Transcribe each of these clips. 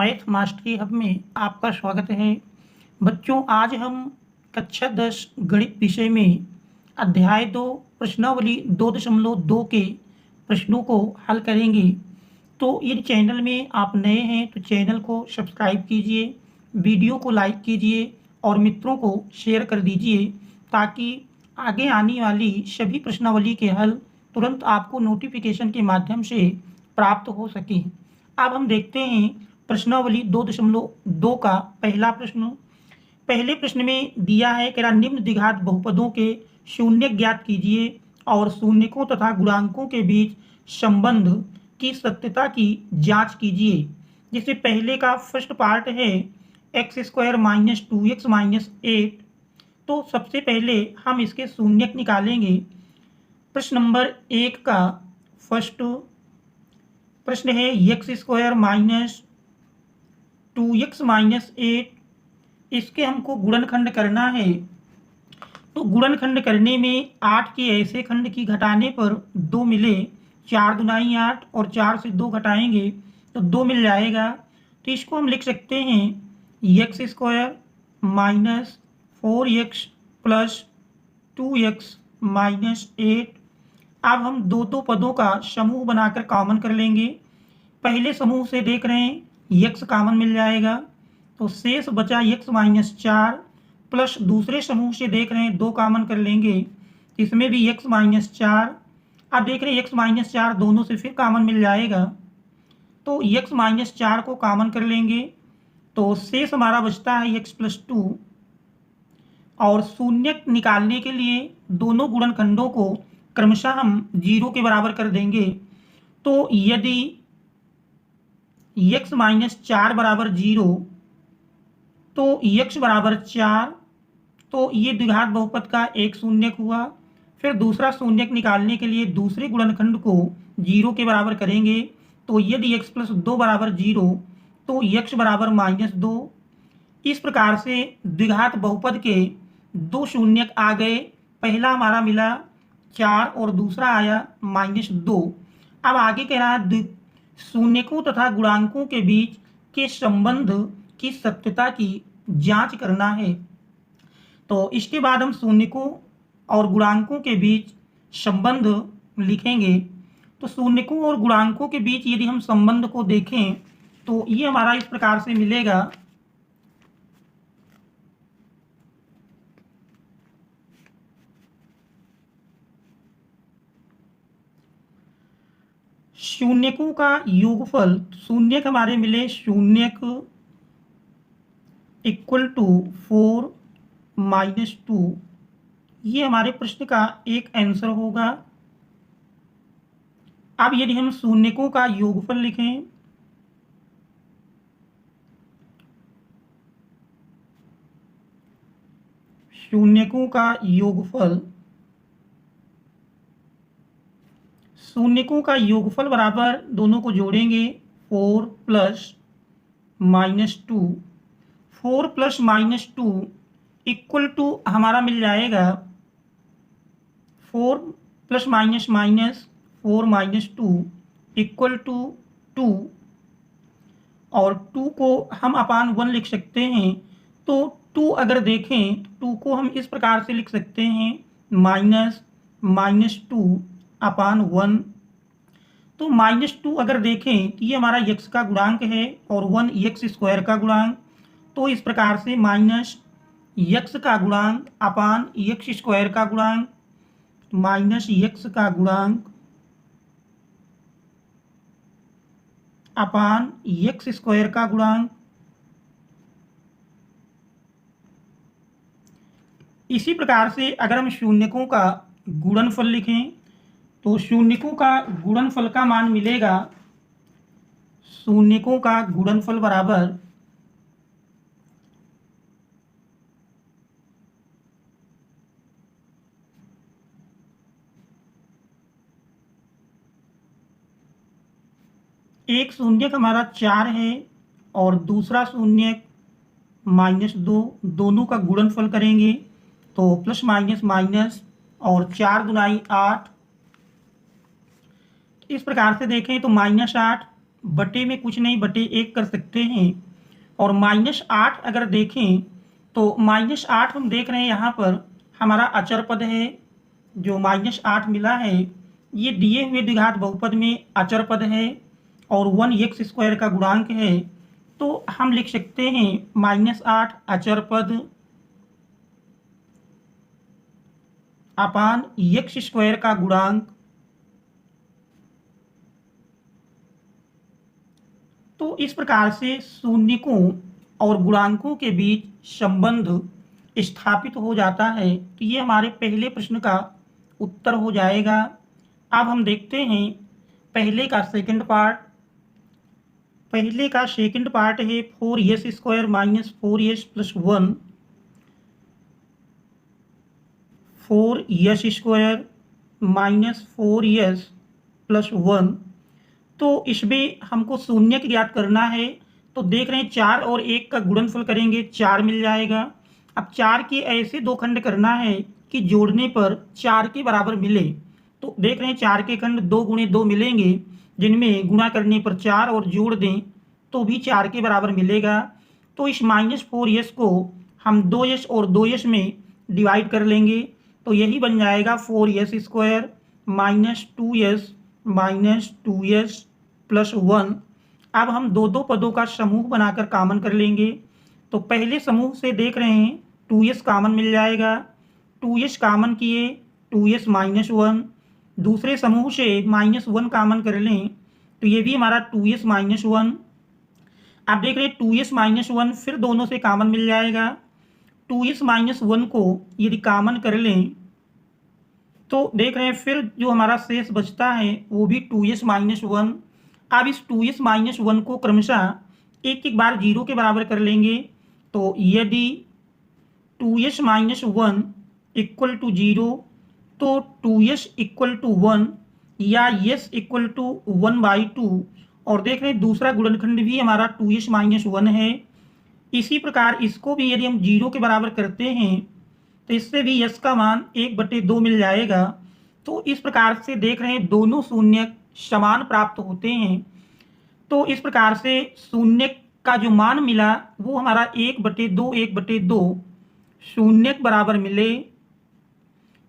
Math mastery hub में आपका स्वागत है। बच्चों, आज हम कक्षा 10 गणित विषय में अध्याय 2 प्रश्नावली 2.2 के प्रश्नों को हल करेंगे। तो यदि चैनल में आप नए हैं तो चैनल को सब्सक्राइब कीजिए, वीडियो को लाइक कीजिए और मित्रों को शेयर कर दीजिए ताकि आगे आने वाली सभी प्रश्नावली के हल तुरंत आपको नोटिफिकेशन के माध्यम से प्राप्त हो सकें। अब हम देखते हैं प्रश्नावली 2.2 का पहला प्रश्न। पहले प्रश्न में दिया है कि निम्न द्विघात बहुपदों के शून्य ज्ञात कीजिए और शून्यकों तथा गुणांकों के बीच संबंध की सत्यता की जांच कीजिए। जिससे पहले का फर्स्ट पार्ट है x² - 2x - 8। तो सबसे पहले हम इसके शून्यक निकालेंगे। प्रश्न नंबर 1 का फर्स्ट प्रश्न है x² - 2x - 8। इसके हमको गुणनखंड करना है। तो गुणनखंड करने में 8 के ऐसे खंड की घटाने पर 2 मिले, 4 दूनी 8 और 4 से 2 घटाएंगे तो 2 मिल जाएगा। तो इसको हम लिख सकते हैं x² - 4x + 2x - 8। अब हम दो पदों का समूह बनाकर कॉमन कर लेंगे। पहले समूह से देख रहे हैं x कॉमन मिल जाएगा तो शेष बचा x - 4 प्लस दूसरे समूह से देख रहे हैं 2 कॉमन कर लेंगे, इसमें भी x - 4। अब देख रहे हैं x - 4 दोनों से फिर कॉमन मिल जाएगा तो x - 4 को कॉमन कर लेंगे तो शेष हमारा बचता है x + 2। और शून्यक निकालने के लिए दोनों गुणनखंडों को क्रमशः हम 0 के बराबर कर देंगे। तो यदि x - 4 = 0 तो x = 4, तो ये द्विघात बहुपद का एक शून्यक हुआ। फिर दूसरा शून्यक निकालने के लिए दूसरे गुणनखंड को 0 के बराबर करेंगे। तो यदि x + 2 = 0 तो x = -2। इस प्रकार से द्विघात बहुपद के दो शून्यक आ गए। पहला हमारा मिला 4 और दूसरा आया -2। अब आगे कह रहा है शून्यकों तथा गुणांकों के बीच के संबंध की सत्यता की जांच करना है। तो इसके बाद हम शून्यकों और गुणांकों के बीच संबंध लिखेंगे। तो शून्यकों और गुणांकों के बीच यदि हम संबंध को देखें तो ये हमारा इस प्रकार से मिलेगा। शून्यकों का योगफल, शून्यक हमारे मिले, शून्यक = 4 - 2। ये हमारे प्रश्न का एक आंसर होगा। अब यदि हम शून्यकों का योगफल लिखें शून्यकों का योगफल, शून्यकों का योगफल बराबर दोनों को जोड़ेंगे 4 + -2। 4 + -2 = हमारा मिल जाएगा 4 + -4 - 2 = 2। और 2 को हम अपान 1 लिख सकते हैं। तो 2 अगर देखें 2 को हम इस प्रकार से लिख सकते हैं -2 अपान 1। तो -2 अगर देखें तो ये हमारा x का गुणांक है और 1 x² का गुणांक। तो इस प्रकार से -x का गुणांक अपान x² का गुणांक, -x का गुणांक अपान x² का गुणांक। इसी प्रकार से अगर हम शून्यकों का गुणनफल लिखें तो शून्यकों का गुणनफल का मान मिलेगा, शून्यकों का गुणनफल बराबर एक शून्यक हमारा 4 है और दूसरा शून्यक -2, दोनों का गुणनफल करेंगे तो प्लस माइनस माइनस और 4 दूनी 8। इस प्रकार से देखें तो -8 बटे में कुछ नहीं, बटे 1 कर सकते हैं। और -8 अगर देखें तो -8 हम देख रहे हैं यहाँ पर हमारा अचर पद है। जो -8 मिला है ये दिए हुए द्विघात बहुपद में अचर पद है और 1x² का गुणांक है। तो हम लिख सकते हैं -8 अचर पद अपान x² का गुणांक। तो इस प्रकार से शून्यकों और गुणांकों के बीच संबंध स्थापित हो जाता है। तो ये हमारे पहले प्रश्न का उत्तर हो जाएगा। अब हम देखते हैं पहले का सेकंड पार्ट। पहले का सेकंड पार्ट है 4s² - 4s + 1, 4s² - 4s + 1। तो इसमें हमको शून्यक ज्ञात करना है। तो देख रहे हैं 4 और 1 का गुणनफल करेंगे 4 मिल जाएगा। अब 4 के ऐसे दो खंड करना है कि जोड़ने पर 4 के बराबर मिले। तो देख रहे हैं 4 के खंड 2 × 2 मिलेंगे, जिनमें गुणा करने पर 4 और जोड़ दें तो भी 4 के बराबर मिलेगा। तो इस -4s को हम 2s और 2s में डिवाइड कर लेंगे। तो यही बन जाएगा 4s² - 2s - 2s + 1। अब हम दो दो पदों का समूह बनाकर कॉमन कर लेंगे। तो पहले समूह से देख रहे हैं 2s कॉमन मिल जाएगा। 2s कॉमन किए 2s - 1। दूसरे समूह से -1 कॉमन कर लें तो ये भी हमारा 2s - 1। आप देख रहे हैं 2s - 1 फिर दोनों से कॉमन मिल जाएगा। 2s - 1 को यदि कॉमन कर लें तो देख रहे हैं फिर जो हमारा शेष बचता है वो भी 2s - 1। अब इस 2s - 1 को क्रमशः एक एक बार 0 के बराबर कर लेंगे। तो यदि 2s - 1 = 0 तो 2s = 1 या s = 1/2। और देख रहे हैं दूसरा गुणनखंड भी हमारा 2s - 1 है। इसी प्रकार इसको भी यदि हम 0 के बराबर करते हैं तो इससे भी s का मान 1/2 मिल जाएगा। तो इस प्रकार से देख रहे हैं दोनों शून्यक समान प्राप्त होते हैं। तो इस प्रकार से शून्यक का जो मान मिला वो हमारा 1/2 1/2 शून्यक बराबर मिले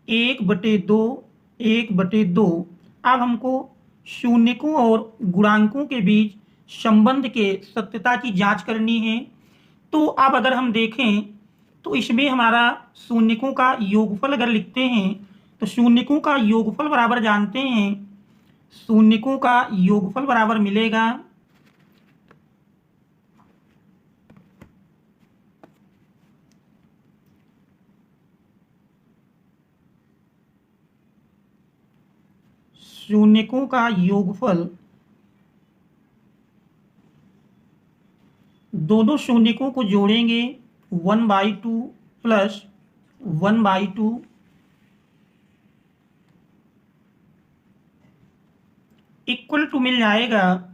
1/2 1/2। अब हमको शून्यकों और गुणांकों के बीच संबंध के सत्यता की जांच करनी है। तो अब अगर हम देखें तो इसमें हमारा शून्यकों का योगफल अगर लिखते हैं तो शून्यकों का योगफल बराबर जानते हैं, शून्यकों का योगफल बराबर मिलेगा शून्यकों का योगफल दोनों शून्यकों को जोड़ेंगे 1/2 + 1/2 इक्वल टू मिल जाएगा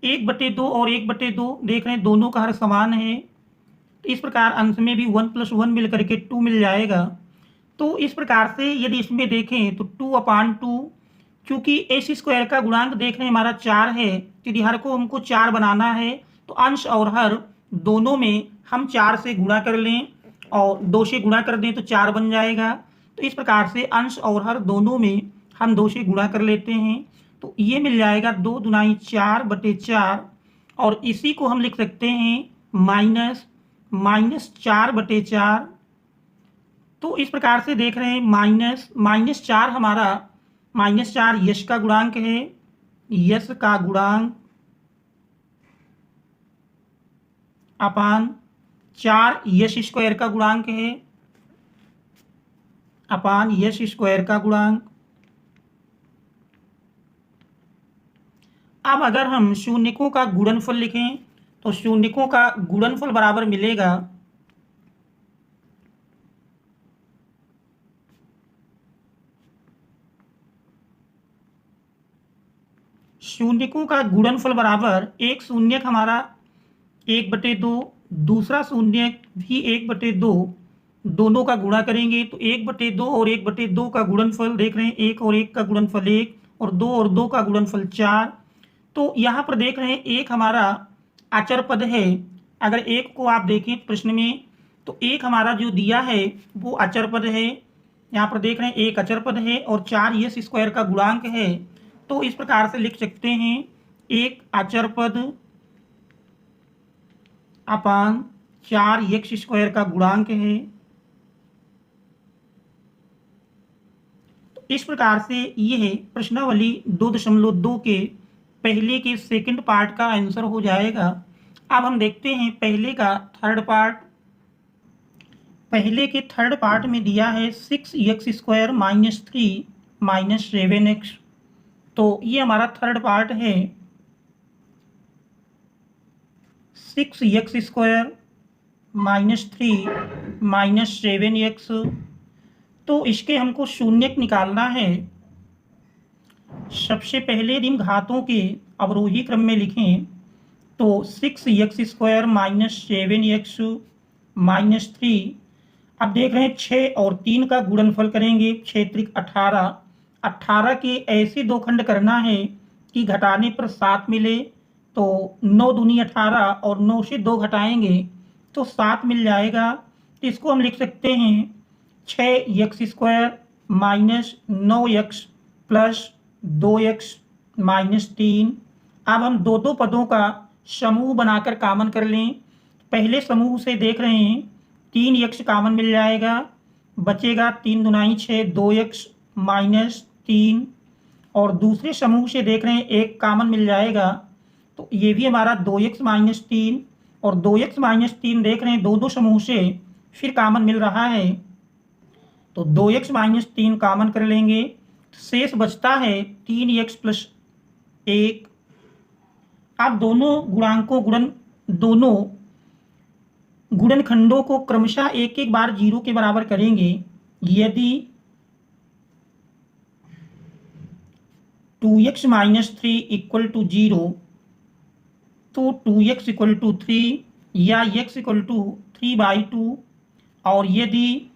1/2 और 1/2। देख रहे हैं दोनों का हर समान है। तो इस प्रकार अंश में भी 1 + 1 मिल करके 2 मिल जाएगा। तो इस प्रकार से यदि इसमें देखें तो 2/2 चूंकि s² का गुणांक देख रहे हैं हमारा 4 है। यदि हर को हमको 4 बनाना है तो अंश और हर दोनों में हम 4 से गुणा कर लें और 2 से गुणा कर दें तो 4 बन जाएगा। तो इस प्रकार से अंश और हर दोनों में हम 2 से गुणा कर लेते हैं। तो ये मिल जाएगा 2 दूनी 4/4 और इसी को हम लिख सकते हैं -4/4। तो इस प्रकार से देख रहे हैं -4 हमारा -4 यश का गुणांक है, यश का गुणांक अपान 4 s² का गुणांक है अपान s² का गुणांक। अब अगर हम शून्यकों का गुणनफल लिखें तो शून्यकों का गुणनफल बराबर मिलेगा शून्यकों का गुणनफल बराबर एक शून्यक हमारा 1/2, दूसरा शून्यक भी 1/2, दोनों का गुणा करेंगे तो 1/2 और 1/2 का गुणनफल देख रहे हैं 1 और 1 का गुणनफल 1 और 2 का गुणनफल 4। तो यहाँ पर देख रहे हैं एक हमारा अचर पद है। अगर एक को आप देखें प्रश्न में तो एक हमारा जो दिया है वो अचर पद है। यहाँ पर देख रहे हैं एक अचर पद है और 4x स्क्वायर का गुणांक है। तो इस प्रकार से लिख सकते हैं एक अचर पद अपान 4x स्क्वायर का गुणांक है। तो इस प्रकार से ये है प्रश्नावली 2.2 के पहले के सेकंड पार्ट का आंसर हो जाएगा। अब हम देखते हैं पहले का थर्ड पार्ट। पहले के थर्ड पार्ट में दिया है 6x square minus 3 minus 7x। तो ये हमारा थर्ड पार्ट है 6x square minus 3 minus 7x। तो इसके हमको शून्यक निकालना है। सबसे पहले यदि हम घातों के अवरोही क्रम में लिखें तो 6x square minus 7x minus 3। अब देख रहे हैं 6 और 3 का गुणनफल करेंगे, 6 त्रिक 18। 18 के ऐसे दो खंड करना है कि घटाने पर 7 मिले। तो 9 दूनी 18 और 9 से 2 घटाएंगे तो 7 मिल जाएगा। तो इसको हम लिख सकते हैं 6x square minus 9x plus 2x minus 3। अब हम दो दो पदों का समूह बनाकर कॉमन कर लें। पहले समूह से देख रहे हैं 3x कॉमन मिल जाएगा, बचेगा 3 दुनाई 6 2x माइनस 3। और दूसरे समूह से देख रहे हैं एक कॉमन मिल जाएगा तो ये भी हमारा 2x माइनस 3 और 2x माइनस 3 देख रहे हैं दो दो समूह से फिर कॉमन मिल रहा है तो 2x माइनस 3 कॉमन कर लेंगे। शेष बचता है 3x प्लस 1। अब दोनों गुणनखंडों को क्रमशः एक एक बार 0 के बराबर करेंगे। यदि 2x माइनस 3 इक्वल टू 0 तो 2x इक्वल टू 3 या x इक्वल टू 3/2। और यदि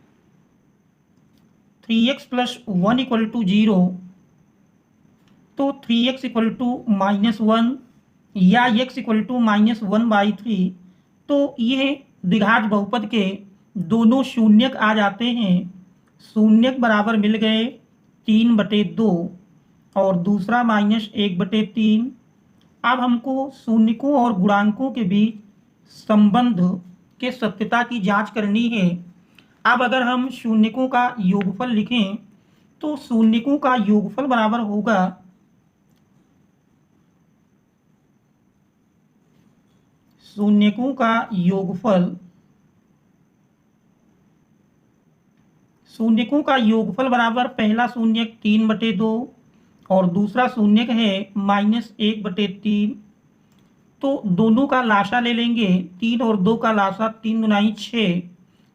3x प्लस 1 इक्वल टू 0 तो 3x इक्वल टू -1 या x इक्वल टू -1/3। तो यह द्विघात बहुपद के दोनों शून्यक आ जाते हैं। शून्यक बराबर मिल गए 3/2 और दूसरा -1/3। अब हमको शून्यकों और गुणांकों के बीच संबंध के सत्यता की जांच करनी है। अब अगर हम शून्यकों का योगफल लिखें तो शून्यकों का योगफल बराबर होगा शून्यकों का योगफल बराबर पहला शून्यक 3/2 और दूसरा शून्यक है -1/3। तो दोनों का लासा ले लेंगे, 3 और 2 का लासा 3 दुनाई 6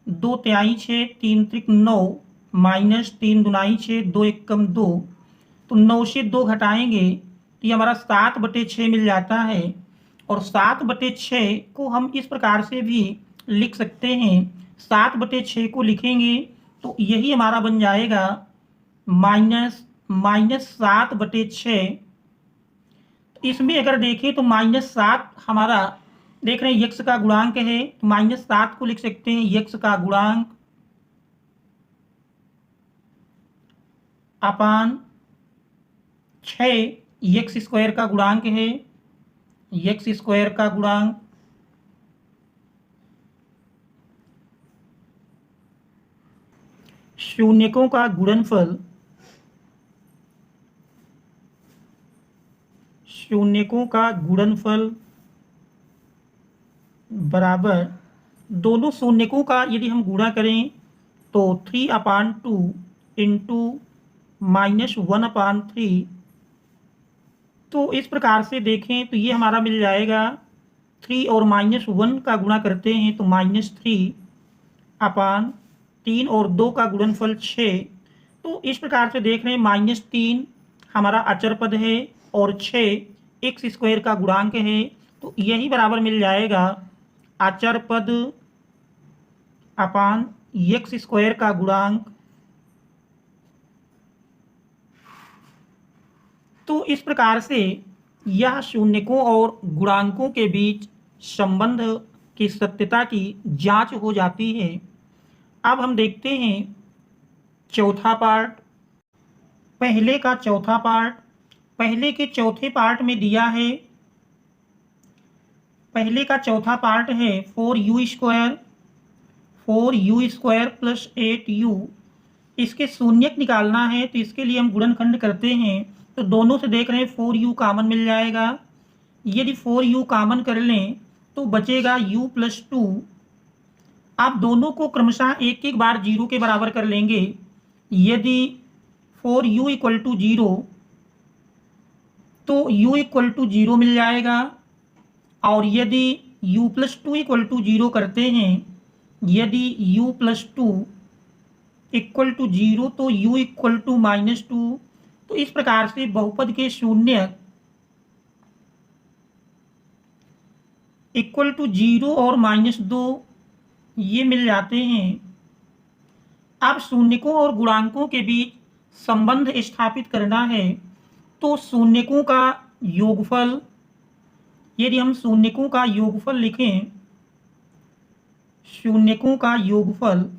2 तिहाई 6 3 त्रिक 9 माइनस 3 दुनाई 6 2 एकम 2। तो 9 से 2 घटाएंगे तो ये हमारा 7/6 मिल जाता है। और 7/6 को हम इस प्रकार से भी लिख सकते हैं। 7/6 को लिखेंगे तो यही हमारा बन जाएगा -7/6। इसमें अगर देखें तो -7 हमारा देख रहे हैं x का गुणांक है तो -7 को लिख सकते हैं x का गुणांक अपान 6 x स्क्वायर का गुणांक है x स्क्वायर का गुणांक शून्यकों का गुणनफल बराबर दोनों शून्यकों का यदि हम गुणा करें तो 3/2 इंटू -1/3। तो इस प्रकार से देखें तो ये हमारा मिल जाएगा 3 और -1 का गुणा करते हैं तो -3/3 और 2 का गुणनफल 6। तो इस प्रकार से देख रहे हैं -3 हमारा अचर पद है और 6 x स्क्वायर का गुणांक है। तो यही बराबर मिल जाएगा अचर पद अपान x स्क्वायर का गुणांक। तो इस प्रकार से यह शून्यकों और गुणांकों के बीच संबंध की सत्यता की जांच हो जाती है। अब हम देखते हैं चौथा पार्ट। पहले का चौथा पार्ट, पहले के चौथे पार्ट में दिया है, पहले का चौथा पार्ट है 4u² 4u² प्लस 8u। इसके शून्यक निकालना है तो इसके लिए हम गुणनखंड करते हैं। तो दोनों से देख रहे हैं 4u कॉमन मिल जाएगा। यदि 4u कॉमन कर लें तो बचेगा u प्लस 2। आप दोनों को क्रमशः एक एक बार 0 के बराबर कर लेंगे। यदि 4u इक्वल टू 0 तो u इक्वल टू 0 मिल जाएगा। और यदि u प्लस 2 इक्वल टू 0 करते हैं, यदि u प्लस 2 इक्वल टू 0 तो u इक्वल टू -2। तो इस प्रकार से बहुपद के शून्यक इक्वल टू 0 और -2 ये मिल जाते हैं। अब शून्यकों और गुणांकों के बीच संबंध स्थापित करना है। तो शून्यकों का योगफल, यदि हम शून्यकों का योगफल लिखें, शून्यकों का योगफल,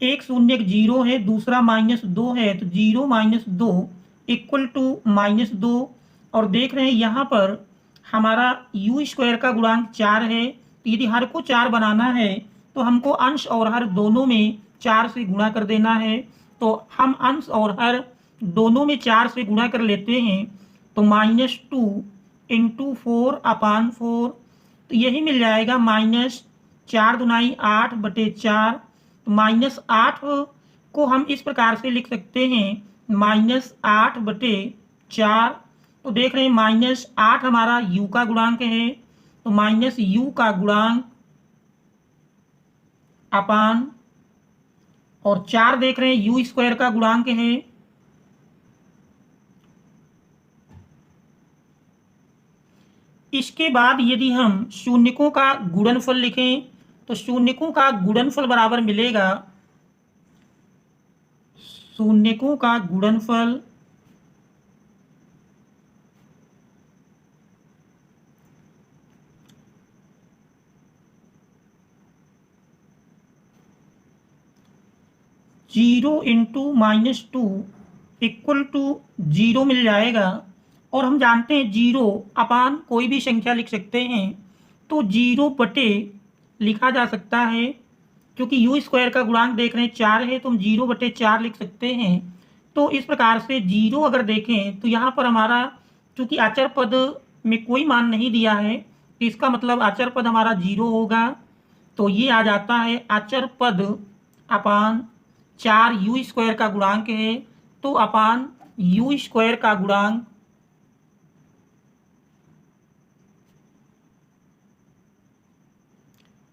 एक शून्यक 0 है, दूसरा -2 है, तो 0 - 2 इक्वल टू -2। और देख रहे हैं यहाँ पर हमारा u² का गुणांक 4 है। तो यदि हर को 4 बनाना है तो हमको अंश और हर दोनों में 4 से गुणा कर देना है। तो हम अंश और हर दोनों में 4 से गुणा कर लेते हैं। तो -2 × 4/4, तो यही मिल जाएगा -4 दूनाई 8/4। तो -8 को हम इस प्रकार से लिख सकते हैं -8/4। तो देख रहे हैं -8 हमारा u का गुणांक है, तो -u का गुणांक अपान, और 4 देख रहे हैं u² का गुणांक है। इसके बाद यदि हम शून्यकों का गुणनफल लिखें तो शून्यकों का गुणनफल बराबर मिलेगा, शून्यकों का गुणनफल जीरो इंटू -2 इक्वल टू 0 मिल जाएगा। और हम जानते हैं 0 अपान कोई भी संख्या लिख सकते हैं, तो 0 बटे लिखा जा सकता है, क्योंकि u² का गुणांक देख रहे हैं 4 है, तो हम 0/4 लिख सकते हैं। तो इस प्रकार से 0 अगर देखें तो यहाँ पर हमारा, चूंकि अचर पद में कोई मान नहीं दिया है, तो इसका मतलब अचर पद हमारा 0 होगा। तो ये आ जाता है अचर पद अपान 4 u² का गुणांक है, तो अपान u² का गुणांक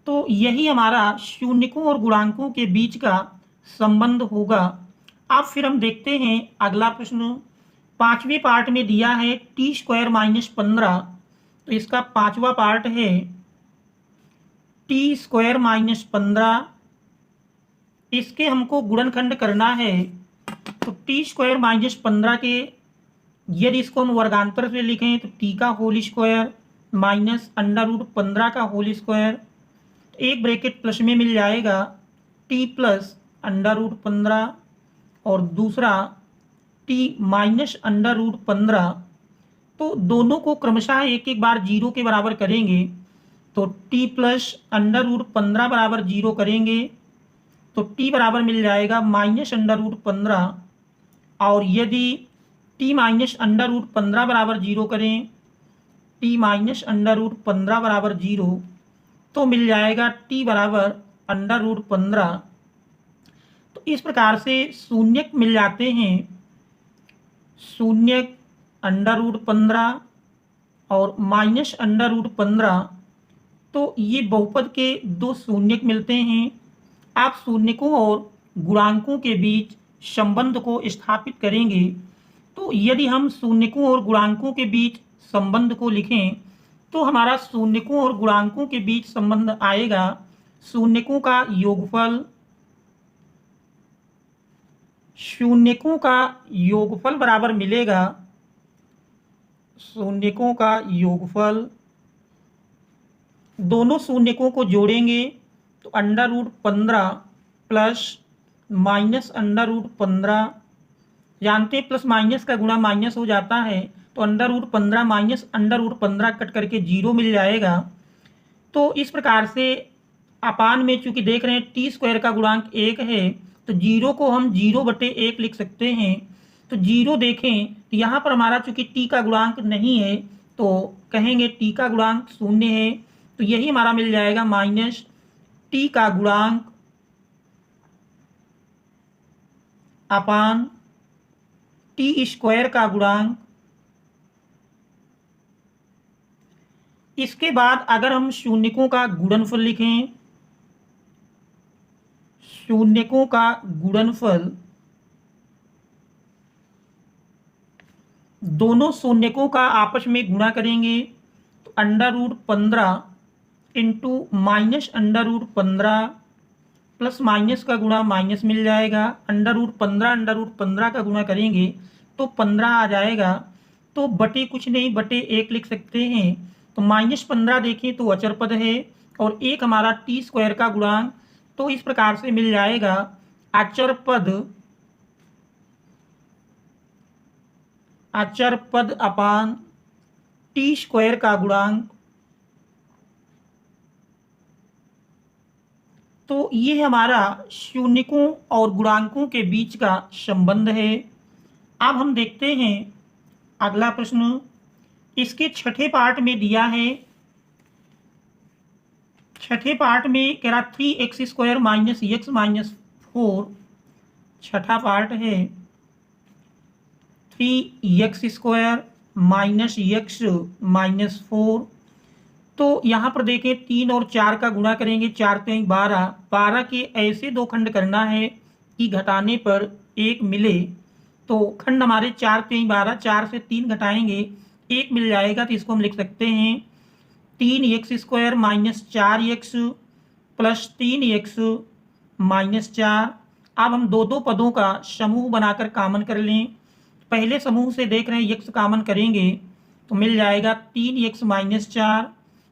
तो यही हमारा शून्यकों और गुणांकों के बीच का संबंध होगा। अब फिर हम देखते हैं अगला प्रश्न। पांचवें पार्ट में दिया है t² - 15। तो इसका पांचवा पार्ट है t² - 15। इसके हमको गुणनखंड करना है। तो t² - 15 के, यदि इसको हम वर्गांतर से लिखें तो t का होल स्क्वायर माइनस √15 का होल स्क्वायर, एक ब्रैकेट प्लस में मिल जाएगा t प्लस √15 और दूसरा t माइनस √15। तो दोनों को क्रमशः एक एक बार 0 के बराबर करेंगे। तो t प्लस √15 बराबर 0 करेंगे तो t बराबर मिल जाएगा -√15। और यदि t माइनस √15 बराबर 0 करें, t माइनस √15 बराबर 0, तो मिल जाएगा t बराबर √15। तो इस प्रकार से शून्यक मिल जाते हैं, शून्यक √15 और माइनस √15। तो ये बहुपद के दो शून्यक मिलते हैं। आप शून्यकों और गुणांकों के बीच संबंध को स्थापित करेंगे। तो यदि हम शून्यकों और गुणांकों के बीच संबंध को लिखें तो हमारा शून्यकों और गुणांकों के बीच संबंध आएगा शून्यकों का योगफल शून्यकों का योगफल बराबर मिलेगा, शून्यकों का योगफल, दोनों शून्यकों को जोड़ेंगे तो under root 15 plus minus under root 15, जानते हैं प्लस माइनस का गुणा माइनस हो जाता है, तो under root 15 minus under root 15 cut करके 0 मिल जाएगा। तो इस प्रकार से अपान में चूंकि देख रहे हैं टी स्क्वायर का गुणांक 1 है, तो 0 को हम 0/1 लिख सकते हैं। तो 0 देखें तो यहाँ पर हमारा चूंकि टी का गुणांक नहीं है, तो कहेंगे टी का गुणांक 0 है, तो यही हमारा मिल जाएगा माइनस टी का गुणांक अपान टी स्क्वायर का गुणांक। इसके बाद अगर हम शून्यकों का गुणनफल लिखें, शून्यकों का गुणनफल, दोनों शून्यकों का आपस में गुणा करेंगे तो under root 15 into minus under root 15 plus minus का गुणा माइनस मिल जाएगा, अंडर रूट 15 का गुणा करेंगे तो 15 आ जाएगा। तो बटे कुछ नहीं बटे 1 लिख सकते हैं, तो -15 देखें तो अचर पद है और एक हमारा टी स्क्वायर का गुणांक, तो इस प्रकार से मिल जाएगा अचर पद अपान टी स्क्वायर का गुणांक। तो ये हमारा शून्यकों और गुणांकों के बीच का संबंध है। अब हम देखते हैं अगला प्रश्न, इसके छठे पार्ट में दिया है, छठे पार्ट में कह रहा 3x² माइनस एक्स माइनस 4, छठा पार्ट है 3x² माइनस एक्स माइनस 4। तो यहाँ पर देखें 3 और 4 का गुणा करेंगे, 4 3 12, 12 के ऐसे दो खंड करना है कि घटाने पर 1 मिले। तो खंड हमारे 4 3 12, 4 से 3 घटाएंगे 1 मिल जाएगा, तो इसको हम लिख सकते हैं 3x² minus 4x plus 3x minus 4। अब हम दो दो पदों का समूह बनाकर कामन कर लें। पहले समूह से देख रहे हैं x कामन करेंगे तो मिल जाएगा 3x माइनस 4,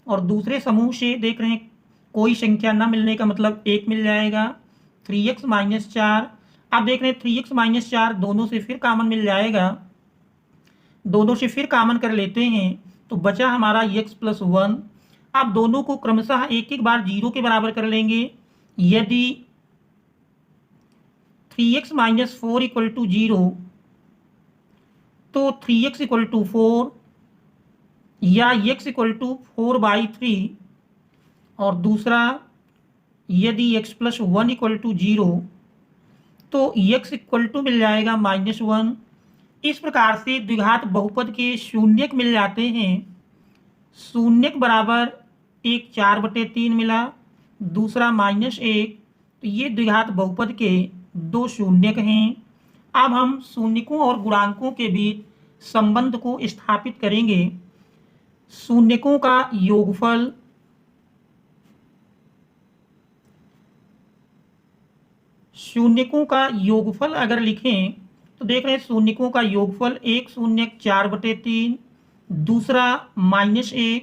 और दूसरे समूह से देख रहे हैं कोई संख्या न मिलने का मतलब 1 मिल जाएगा 3x माइनस 4। अब देख रहे हैं 3x माइनस 4 दोनों से फिर कामन मिल जाएगा, दोनों से फिर कामन कर लेते हैं तो बचा हमारा x प्लस 1। अब दोनों को क्रमशः एक एक बार 0 के बराबर कर लेंगे। यदि 3x माइनस 4 इक्वल टू 0 तो 3x इक्वल टू 4 या x इक्वल टू 4/3, और दूसरा यदि x प्लस 1 इक्वल टू 0 तो x इक्वल टू मिल जाएगा -1। इस प्रकार से द्विघात बहुपद के शून्यक मिल जाते हैं। शून्यक बराबर एक 4/3 मिला, दूसरा -1, तो ये द्विघात बहुपद के दो शून्यक हैं। अब हम शून्यकों और गुणांकों के बीच संबंध को स्थापित करेंगे। शून्यकों का योगफल, शून्यकों का योगफल अगर लिखें तो देख रहे हैं शून्यकों का योगफल एक शून्यक 4/3, दूसरा -1,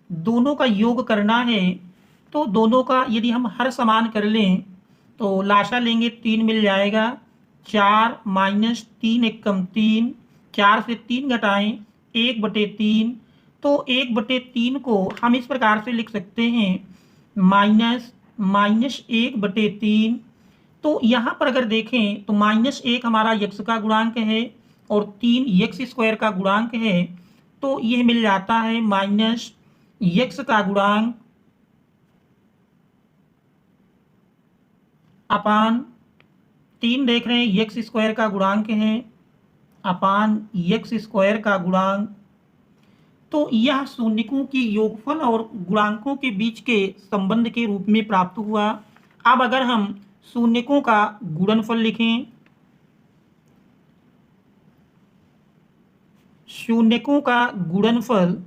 दोनों का योग करना है। तो दोनों का यदि हम हर समान कर लें तो लाशा लेंगे 3 मिल जाएगा, 4 माइनस 3 एकम 3, 4 से 3 घटाएं 1/3, तो 1/3 को हम इस प्रकार से लिख सकते हैं -1/3। तो यहाँ पर अगर देखें तो -1 हमारा x का गुणांक है और 3 x² का गुणांक है, तो यह मिल जाता है -x का गुणांक अपान 3 देख रहे हैं x² का गुणांक है अपान x² का गुणांक। तो यह शून्यकों की योगफल और गुणांकों के बीच के संबंध के रूप में प्राप्त हुआ। अब अगर हम शून्यकों का गुणनफल लिखें, शून्यकों का गुणनफल,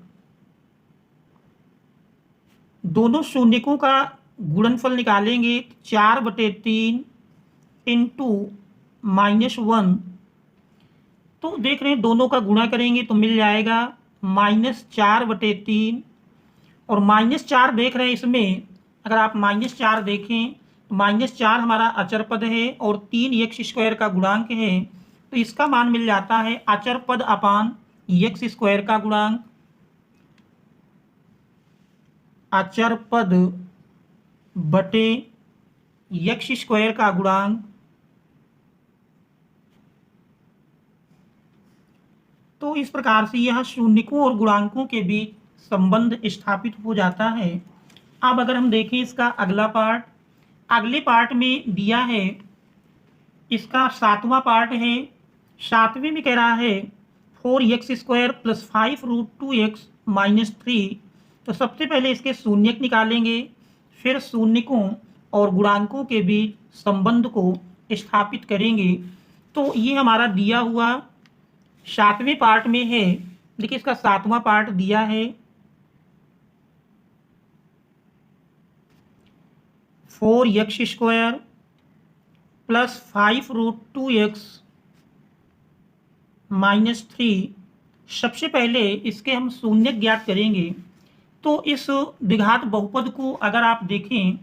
दोनों शून्यकों का गुणनफल निकालेंगे 4/3 इंटू -1। तो देख रहे हैं दोनों का गुणा करेंगे तो मिल जाएगा -4/3। और -4 देख रहे हैं इसमें, अगर आप -4 देखें तो -4 हमारा अचर पद है और 3x² का गुणांक है, तो इसका मान मिल जाता है अचर पद अपान x² का गुणांक। अचर पद बटे x² का गुणांक। तो इस प्रकार से यह शून्यकों और गुणांकों के बीच संबंध स्थापित हो जाता है। अब अगर हम देखें इसका अगला पार्ट, अगले पार्ट में दिया है, इसका 7वां पार्ट है। 7वें में कह रहा है 4x² + 5√2x - 3। तो सबसे पहले इसके शून्यक निकालेंगे, फिर शून्यकों और गुणांकों के बीच संबंध को स्थापित करेंगे। तो ये हमारा दिया हुआ 7वें पार्ट में है। देखिए इसका 7वां पार्ट दिया है 4x² + 5√2x - 3। सबसे पहले इसके हम शून्यक ज्ञात करेंगे। तो इस द्विघात बहुपद को अगर आप देखें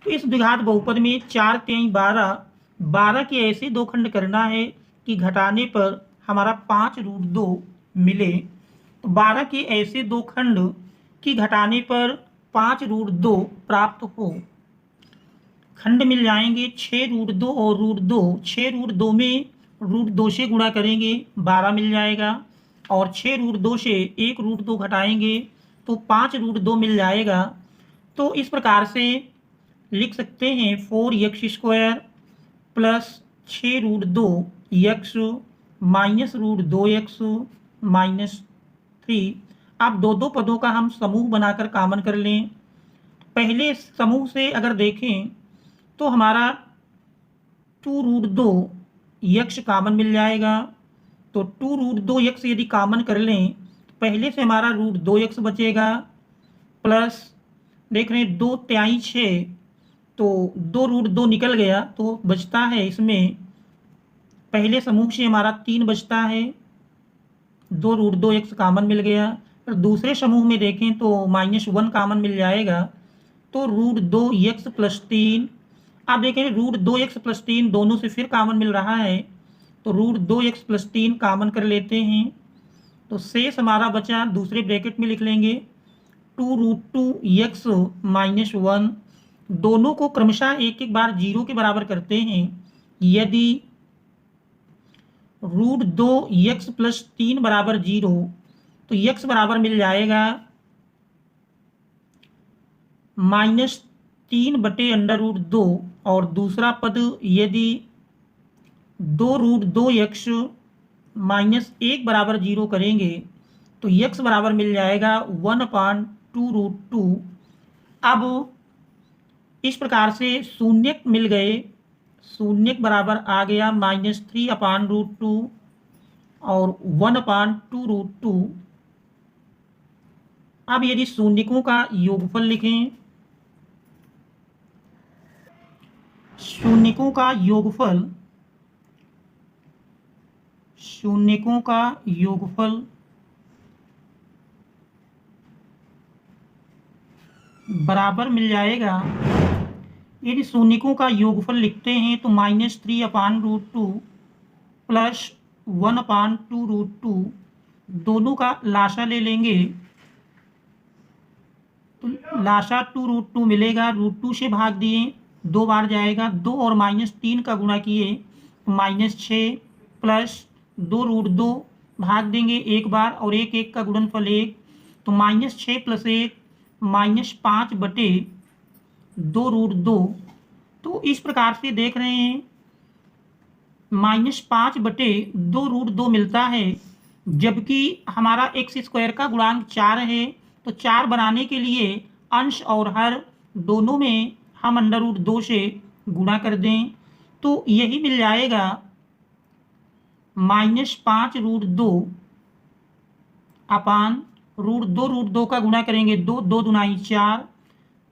तो इस द्विघात बहुपद में 4 3 12, 12 के ऐसे दो खंड करना है कि घटाने पर हमारा 5√2 मिले। तो 12 के ऐसे दो खंड कि घटाने पर 5√2 प्राप्त हो। खंड मिल जाएंगे 6√2 और √2। 6√2 में √2 से गुणा करेंगे 12 मिल जाएगा, और 6√2 से 1√2 घटाएंगे तो 5√2 मिल जाएगा। तो इस प्रकार से लिख सकते हैं 4x² + 6√2x -√2x - 3। अब दो दो पदों का हम समूह बनाकर कॉमन कर लें। पहले समूह से अगर देखें तो हमारा 2√2x कॉमन मिल जाएगा। तो 2√2x यदि कॉमन कर लें तो पहले से हमारा √2x बचेगा, प्लस देख रहे हैं 2 तिहाई 6, तो 2√2 निकल गया तो बचता है इसमें, पहले समूह से हमारा 3 बचता है, 2√2x कॉमन मिल गया। और दूसरे समूह में देखें तो -1 कॉमन मिल जाएगा, तो √2x + 3। आप देखें √2x + 3 दोनों से फिर कॉमन मिल रहा है, तो √2x + 3 कॉमन कर लेते हैं। तो शेष हमारा बचा, दूसरे ब्रैकेट में लिख लेंगे 2√2x - 1। दोनों को क्रमशः एक एक बार 0 के बराबर करते हैं। यदि √2x + 3 बराबर 0, तो x बराबर मिल जाएगा -3/√2। और दूसरा पद यदि 2√2x - 1 बराबर 0 करेंगे तो x बराबर मिल जाएगा 1/2√2। अब इस प्रकार से शून्यक मिल गए, शून्यक बराबर आ गया -3/√2 और 1/2√2। अब यदि शून्यकों का योगफल लिखें, शून्यकों का योगफल, शून्यकों का योगफल बराबर मिल जाएगा, यदि शून्यकों का योगफल लिखते हैं तो -3/√2 + 1/2√2, दोनों का लासा ले लेंगे तो लासा 2√2 मिलेगा। √2 से भाग दिए 2 बार जाएगा, 2 और -3 का गुणा किए तो -6 प्लस 2√2 भाग देंगे एक बार और 1 1 का गुणनफल 1, तो -6 + 1 -5/2√2। तो इस प्रकार से देख रहे हैं -5/2√2 मिलता है, जबकि हमारा x² का गुणांक 4 है। तो 4 बनाने के लिए अंश और हर दोनों में हम √2 से गुणा कर दें, तो यही मिल जाएगा -5√2 अपान √2 का गुणा करेंगे 2 2 दूनाई 4।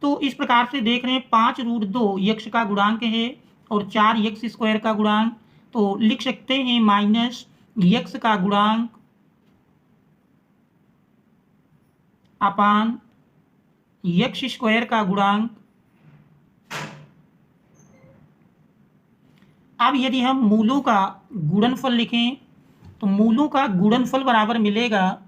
तो इस प्रकार से देख रहे हैं 5√2 यक्ष का गुणांक है और 4 x² का गुणांक, तो लिख सकते हैं माइनस यक्स का गुणांक अपान यक्स स्क्वायर का गुणांक। अब यदि हम मूलों का गुणनफल लिखें तो मूलों का गुणनफल बराबर मिलेगा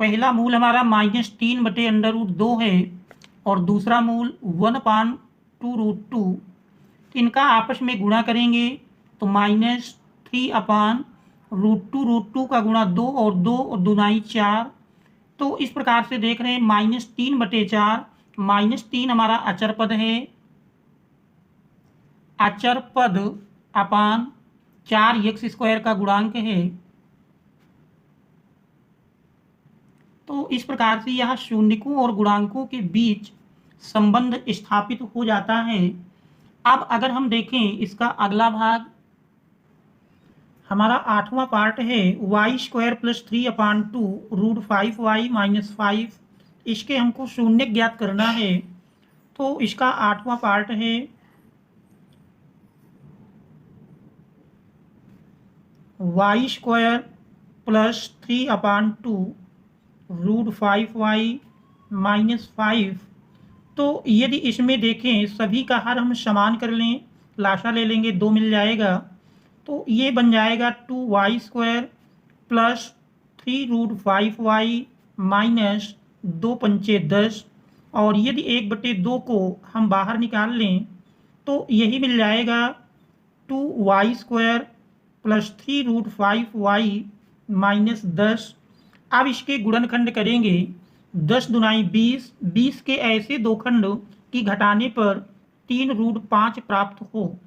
पहला मूल हमारा -3/√2 है और दूसरा मूल 1/2√2। तो इनका आपस में गुणा करेंगे तो -3/√2 का गुणा 2 और 2 और दुनाई 4। तो इस प्रकार से देख रहे हैं -3/4 -3 हमारा अचर पद है, अचर पद अपान 4x² का गुणांक है। तो इस प्रकार से यह शून्यकों और गुणांकों के बीच संबंध स्थापित हो जाता है। अब अगर हम देखें इसका अगला भाग, हमारा 8वां पार्ट है y² + 3/2√5y - 5। इसके हमको शून्य ज्ञात करना है। तो इसका 8वां पार्ट है y² + 3/2√5y - 5। तो यदि इसमें देखें सभी का हर हम समान कर लें, लाशा ले लेंगे, 2 मिल जाएगा। तो ये बन जाएगा 2y² + 3√5y - 2 पंचे 10। और यदि 1/2 को हम बाहर निकाल लें तो यही मिल जाएगा 2y² + 3√5y - 10। अब इसके गुणनखंड करेंगे, 10 दुनाई 20, 20 के ऐसे दो खंड की घटाने पर 3√5 प्राप्त हो।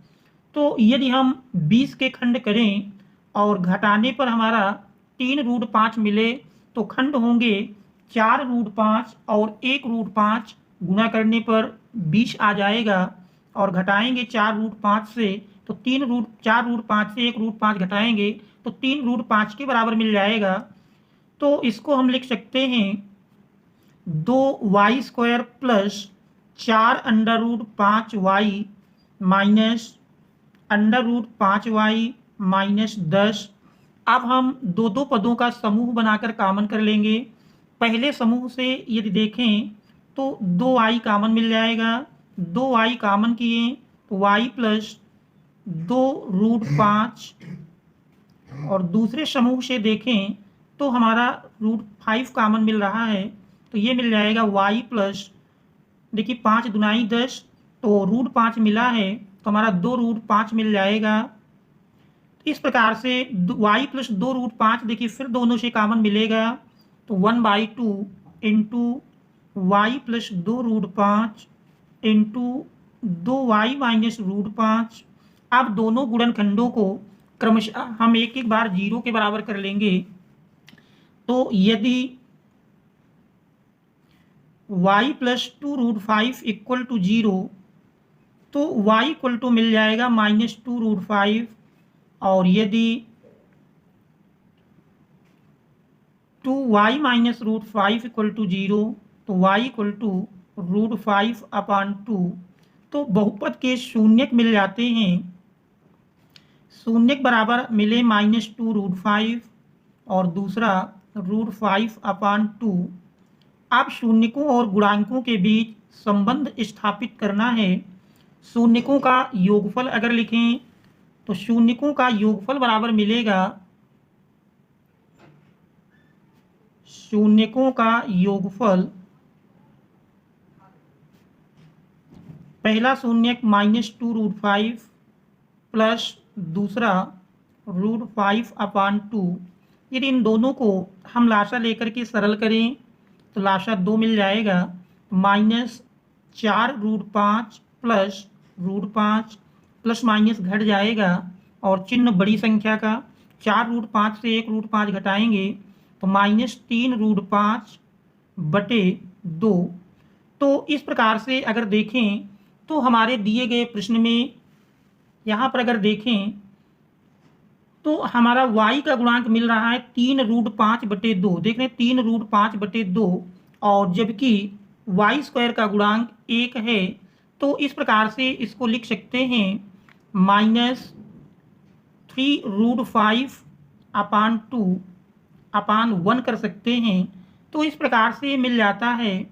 तो यदि हम 20 के खंड करें और घटाने पर हमारा 3√5 मिले तो खंड होंगे 4√5 और 1√5 गुणा करने पर 20 आ जाएगा और घटाएंगे 4√5 से तो 4√5 से 1√5 घटाएंगे तो 3√5 के बराबर मिल जाएगा। तो इसको हम लिख सकते हैं 2y² + 4√5y -√5y - 10। अब हम दो पदों का समूह बनाकर कॉमन कर लेंगे। पहले समूह से यदि देखें तो 2y कॉमन मिल जाएगा, 2y कॉमन किए तो y + 2√5। और दूसरे समूह से देखें तो हमारा √5 कॉमन मिल रहा है तो ये मिल जाएगा y + देखिए 5 दुनाई 10 तो √5 मिला है तो हमारा 2√5 मिल जाएगा। इस प्रकार से y + 2√5 देखिए फिर दोनों से कॉमन मिलेगा तो 1/2 × y + 2√5 × 2y - √5। अब दोनों गुणनखंडों को क्रमशः हम एक एक बार 0 के बराबर कर लेंगे। तो यदि y + 2√5 = 0 तो y = मिल जाएगा -2√5। और यदि 2y - √5 = 0 तो y = √5/2। तो बहुपद के शून्यक मिल जाते हैं। शून्यक बराबर मिले -2√5 और दूसरा √5/2। अब शून्यकों और गुणांकों के बीच संबंध स्थापित करना है। शून्यकों का योगफल अगर लिखें तो शून्यकों का योगफल बराबर मिलेगा, शून्यकों का योगफल, पहला शून्यक -2√5 प्लस दूसरा √5/2। यदि इन दोनों को हम लाशा लेकर के सरल करें तो लाशा 2 मिल जाएगा, -4√5 प्लस √5 प्लस माइनस घट जाएगा और चिन्ह बड़ी संख्या का, 4√5 से 1√5 घटाएंगे तो -3√5/2। तो इस प्रकार से अगर देखें तो हमारे दिए गए प्रश्न में यहाँ पर अगर देखें तो हमारा y का गुणांक मिल रहा है 3√5/2। देख रहे हैं 3√5/2 और जबकि वाई स्क्वायर का गुणांक 1 है, तो इस प्रकार से इसको लिख सकते हैं -3√5/2/1 कर सकते हैं। तो इस प्रकार से मिल जाता है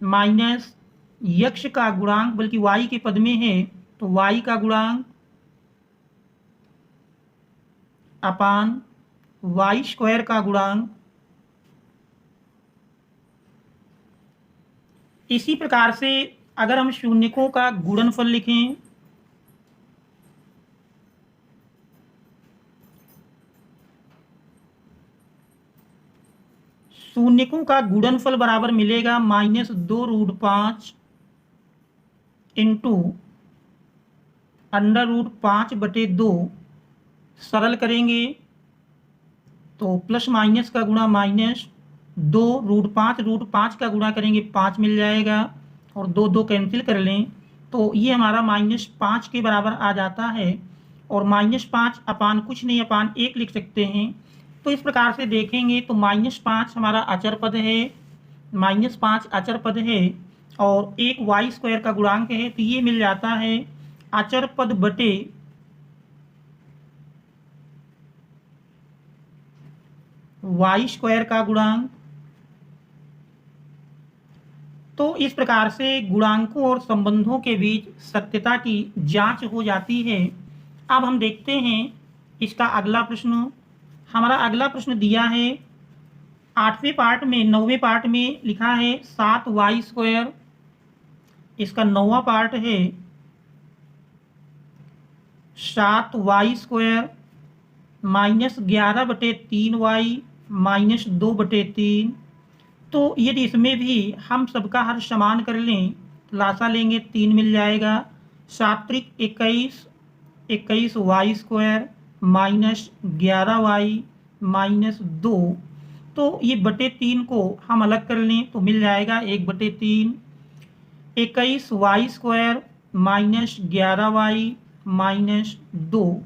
माइनस यक्ष का गुणांक, बल्कि वाई के पद में है तो वाई का गुणांक अपान वाई स्क्वायर का गुणांक। इसी प्रकार से अगर हम शून्यकों का गुणनफल लिखें, शून्यकों का गुणनफल बराबर मिलेगा -2√5 इंटू √5/2। सरल करेंगे तो प्लस माइनस का गुणा -2√5 का गुणा करेंगे 5 मिल जाएगा, और 2 कैंसिल कर लें तो ये हमारा -5 के बराबर आ जाता है। और -5 अपान कुछ नहीं, अपान 1 लिख सकते हैं। तो इस प्रकार से देखेंगे तो -5 हमारा अचर पद है, -5 अचर पद है और एक वाई स्क्वायर का गुणांक है, तो ये मिल जाता है अचर पद बटे वाई स्क्वायर का गुणांक। तो इस प्रकार से गुणांकों और संबंधों के बीच सत्यता की जांच हो जाती है। अब हम देखते हैं इसका अगला प्रश्न। हमारा अगला प्रश्न दिया है 8वें पार्ट में, 9वें पार्ट में लिखा है 7y²। इसका 9वां पार्ट है 7y² -11/3y -2/3। तो यदि इसमें भी हम सबका हर समान कर लें तो लासा लेंगे 3 मिल जाएगा। 7 × 21 21y² -11y -2। तो ये बटे 3 को हम अलग कर लें तो मिल जाएगा 1/3। 21y² -11y -2।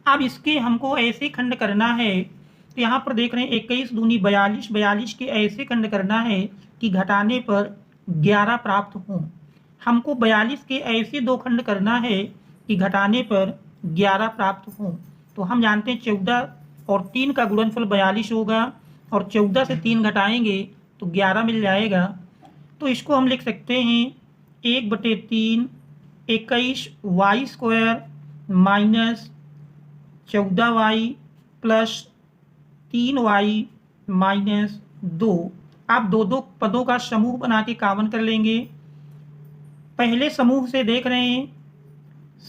अब इसके हमको ऐसे खंड करना है, तो यहाँ पर देख रहे हैं 21 दूनी 42, 42 के ऐसे खंड करना है कि घटाने पर 11 प्राप्त हों। हमको 42 के ऐसे 2 खंड करना है कि घटाने पर 11 प्राप्त हों। तो हम जानते हैं 14 और 3 का गुणनफल 42 होगा, और 14 से 3 घटाएंगे तो 11 मिल जाएगा। तो इसको हम लिख सकते हैं 1/3 21y² -14y + 3y -2। आप 2 पदों का समूह बना के कॉमन कर लेंगे। पहले समूह से देख रहे हैं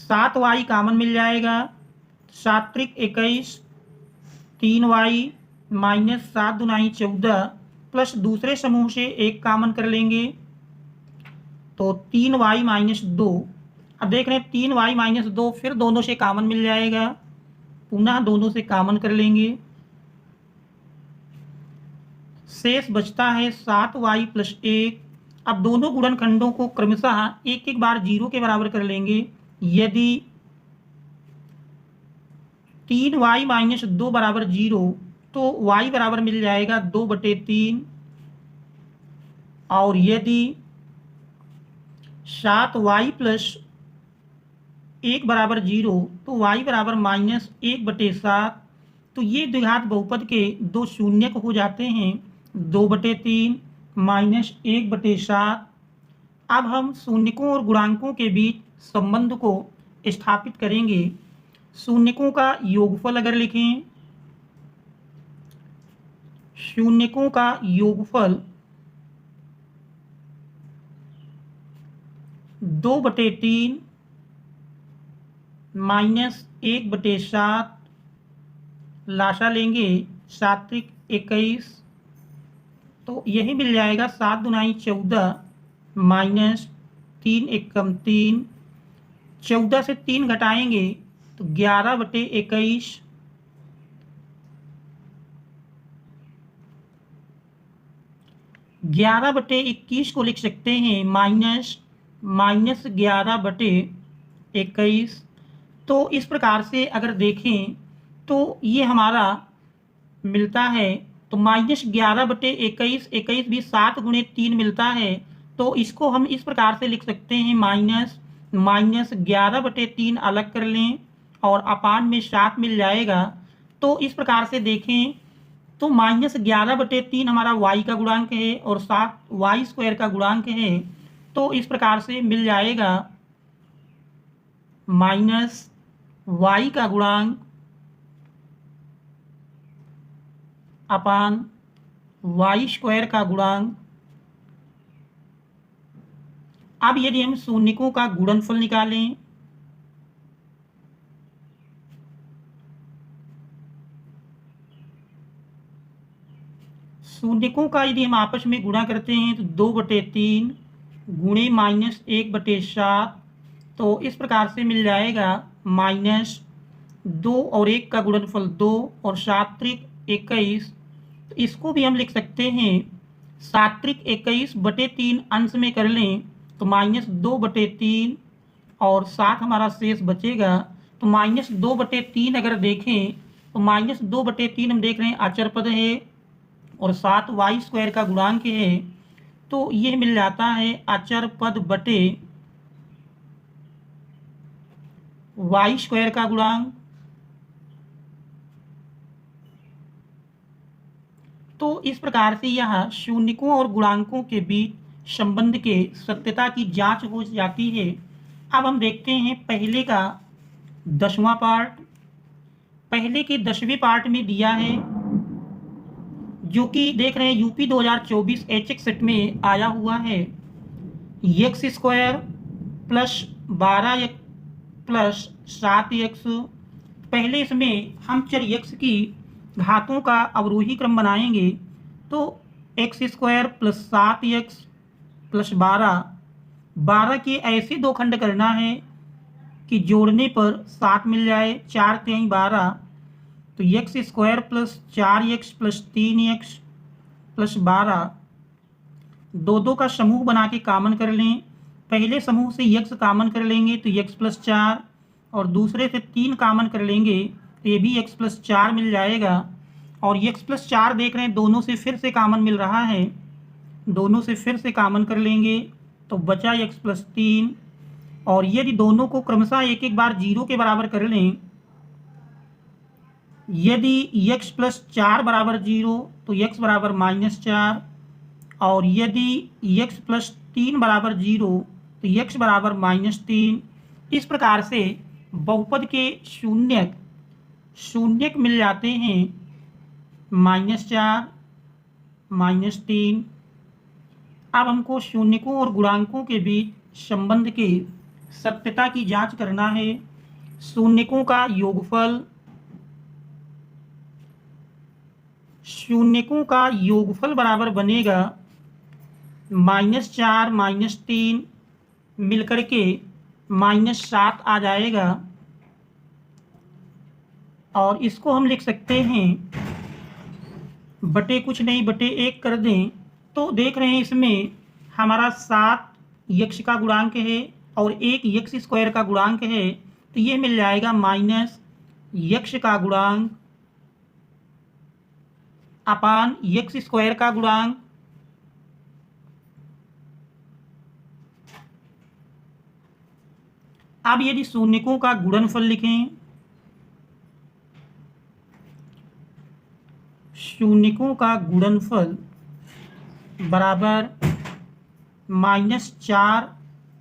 7y कॉमन मिल जाएगा। 7 × 21 3y -7 दूनी 14 प्लस दूसरे समूह से 1 कॉमन कर लेंगे तो 3y -2। अब देख रहे हैं 3y -2 फिर दोनों से कॉमन मिल जाएगा, पुनः दोनों से कॉमन कर लेंगे। शेष बचता है 7y + 1। अब दोनों गुणनखंडों को क्रमशः एक एक बार 0 के बराबर कर लेंगे। यदि 3y -2 बराबर 0 तो y बराबर मिल जाएगा 2/3, और यदि 7y + 1 बराबर 0 तो y बराबर -1/7। तो ये द्विघात बहुपद के 2 शून्यक हो जाते हैं, 2/3 -1/7। अब हम शून्यकों और गुणांकों के बीच संबंध को स्थापित करेंगे। शून्यकों का योगफल अगर लिखें, शून्यकों का योगफल 2/3 -1/7। लासा लेंगे 7 × 21 तो यही मिल जाएगा 7 दूनी 14 -3 × 3। 14 से 3 घटाएंगे तो 11/21। 11/21 को लिख सकते हैं -11/21। तो इस प्रकार से अगर देखें तो ये हमारा मिलता है तो -11/21, 21 भी 7 × 3 मिलता है। तो इसको हम इस प्रकार से लिख सकते हैं, -11/3 अलग कर लें और अपान में 7 मिल जाएगा। तो इस प्रकार से देखें तो -11/3 हमारा y का गुणांक है और 7 y² का गुणांक है। तो इस प्रकार से मिल जाएगा -y का गुणांक अपान y² का गुणांक। अब यदि हम शून्यकों का गुणनफल निकालें, शून्यकों का यदि हम आपस में गुणा करते हैं तो 2/3 गुणे -1/7, तो इस प्रकार से मिल जाएगा -2 और 1 का गुणनफल 2 और 7 × 21। तो इसको भी हम लिख सकते हैं 7 × 21/3 अंश में कर लें तो -2/3 और 7 हमारा शेष बचेगा। तो -2/3 अगर देखें तो -2/3 हम देख रहे हैं अचर पद है और 7 y² का गुणांक है। तो ये मिल जाता है अचर पद बटे y² का गुणांक। तो इस प्रकार से यह शून्यकों और गुणांकों के बीच संबंध के सत्यता की जांच हो जाती है। अब हम देखते हैं पहले का 10वां पार्ट। पहले के 10वें पार्ट में दिया है, जो कि देख रहे हैं यूपी 2024 HX सेट में आया हुआ है, x² + 12x + 7x। पहले इसमें हम चर x की घातों का अवरोही क्रम बनाएंगे। तो x² + 7x + 12 के ऐसे दो खंड करना है कि जोड़ने पर 7 मिल जाए, 4 × 3 = 12। तो x² + 4x + 3x + 12 दो का समूह बना के कामन कर लें। पहले समूह से x कामन कर लेंगे तो x + 4 और दूसरे से 3 कामन कर लेंगे तो ये भी x + 4 मिल जाएगा। और x + 4 देख रहे हैं दोनों से फिर से कामन मिल रहा है, दोनों से फिर से कामन कर लेंगे तो बचा x + 3। और यदि दोनों को क्रमशः एक एक बार 0 के बराबर कर लें, यदि x + 4 = 0 तो x = -4 और यदि x + 3 = 0 तो x = -3। इस प्रकार से बहुपद के शून्यक मिल जाते हैं -4 -3। अब हमको शून्यकों और गुणांकों के बीच संबंध के सत्यता की जांच करना है। शून्यकों का योगफल बराबर बनेगा -4 -3 मिलकर के -7 आ जाएगा। और इसको हम लिख सकते हैं बटे कुछ नहीं बटे 1 कर दें। तो देख रहे हैं इसमें हमारा 7 x का गुणांक है और 1 x² का गुणांक है। तो ये मिल जाएगा -x का गुणांक अपान x² का गुणांक। अब यदि शून्यकों का गुणनफल लिखें, शून्यकों का गुणनफल बराबर -4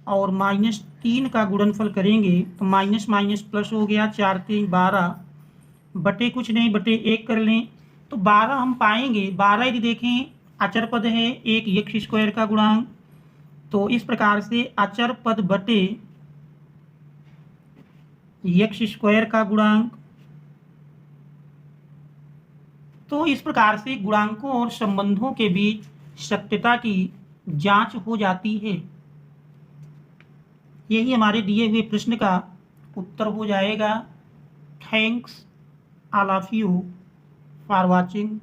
और -3 का गुणनफल करेंगे तो माइनस माइनस प्लस हो गया, 4 × 3 = 12 बटे कुछ नहीं बटे 1 कर लें तो 12 हम पाएंगे। 12 यदि देखें अचर पद है, 1 x² का गुणांक। तो इस प्रकार से अचर पद बटे x² का गुणांक। तो इस प्रकार से गुणांकों और संबंधों के बीच सत्यता की जांच हो जाती है। यही हमारे दिए हुए प्रश्न का उत्तर हो जाएगा। Thanks all of you for watching.